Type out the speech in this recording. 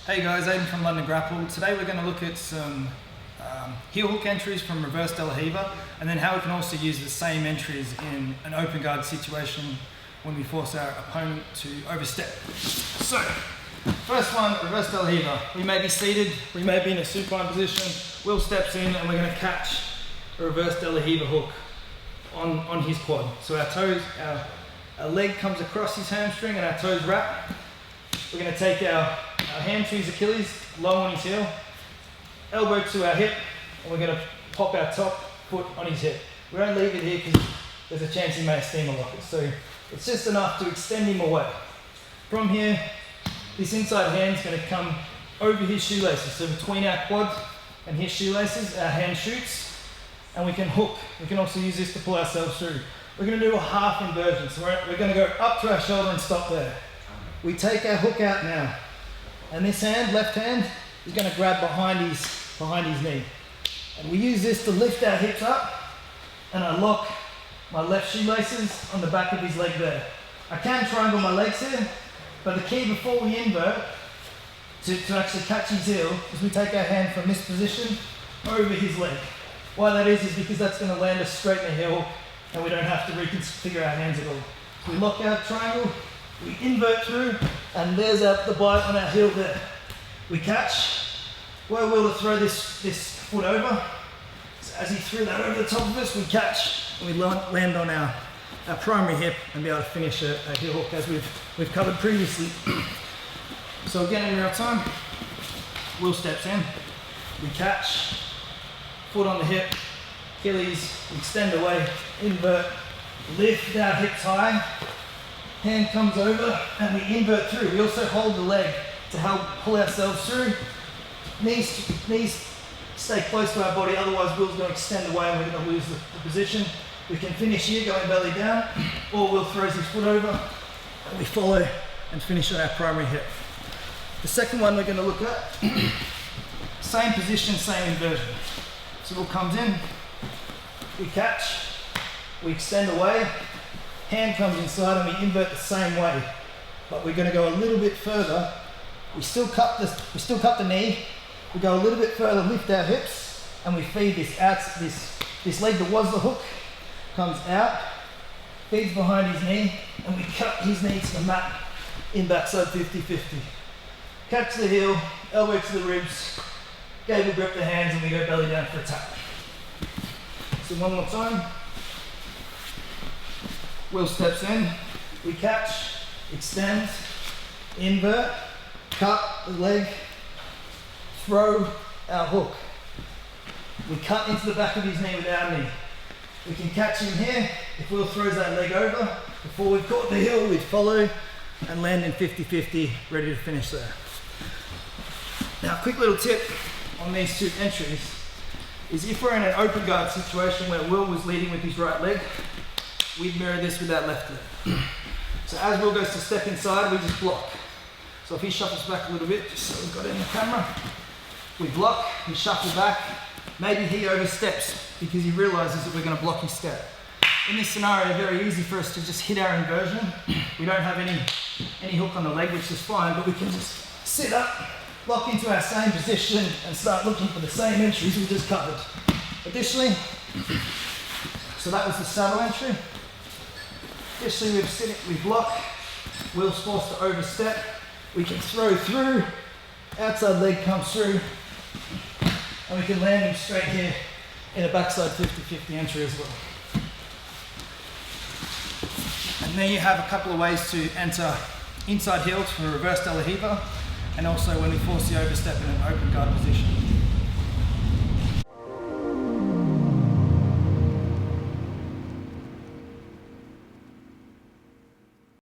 Hey guys, Aidan from London Grapple. Today we're going to look at some heel hook entries from reverse de la riva, and then how we can also use the same entries in an open guard situation when we force our opponent to overstep. So, first one, reverse de la riva. We may be seated, we may be in a supine position. Will steps in and we're going to catch a reverse de la riva hook on his quad. So our toes, our leg comes across his hamstring and our toes wrap. We're going to take our hand to his Achilles, low on his heel, elbow to our hip, and we're going to pop our top foot on his hip. We don't leave it here because there's a chance he may steam a locker. So it's just enough to extend him away. From here, this inside hand is going to come over his shoelaces. So between our quad and his shoelaces, our hand shoots, and we can hook. We can also use this to pull ourselves through. We're going to do a half inversion. So we're going to go up to our shoulder and stop there. We take our hook out now, and this hand, left hand, is going to grab behind his knee. And we use this to lift our hips up, and I lock my left shoelaces on the back of his leg there. I can triangle my legs here, but the key before we invert to actually catch his heel is we take our hand from this position over his leg. Why that is because that's going to land us straight in the heel, and we don't have to reconfigure our hands at all. So we lock our triangle, we invert through, and there's the bite on our heel there. We catch. Where we'll throw this foot over. So as he threw that over the top of us, we catch, and we land on our primary hip and be able to finish a heel hook as we've covered previously. So again, in real time, Will steps in, we catch, foot on the hip, Achilles, extend away, invert, lift our hips high, hand comes over, and we invert through. We also hold the leg to help pull ourselves through. Knees stay close to our body, otherwise Will's going to extend away and we're going to lose the position. We can finish here going belly down, or Will throws his foot over and we follow and finish on our primary hip. The second one we're going to look at, same position, same inversion. So Will comes in, we catch, we extend away, hand comes inside and we invert the same way, but we're going to go a little bit further. We still cut the knee. We go a little bit further, lift our hips, and we feed this out. This leg that was the hook comes out, feeds behind his knee, and we cut his knee to the mat in backside 50-50. Catch the heel, elbow to the ribs, gable grip the hands, and we go belly down for a tap. So one more time. Will steps in, we catch, extend, invert, cut the leg, throw our hook. We cut into the back of his knee with our knee. We can catch him here. If Will throws that leg over, before we've caught the heel, we'd follow and land in 50-50, ready to finish there. Now, a quick little tip on these two entries is if we're in an open guard situation where Will was leading with his right leg, we'd mirror this with that left leg. So as Will goes to step inside, we just block. So if he shuffles back a little bit, just so we've got it in the camera, we block, we shuffle back. Maybe he oversteps because he realizes that we're going to block his step. In this scenario, very easy for us to just hit our inversion. We don't have any hook on the leg, which is fine, but we can just sit up, lock into our same position, and start looking for the same entries we just covered. Additionally, so that was the saddle entry. Additionally, we block, Will's forced to overstep. We can throw through, outside leg comes through, and we can land him straight here in a backside 50-50 entry as well. And there you have a couple of ways to enter inside heels from reverse de la riva, and also when we force the overstep in an open guard position.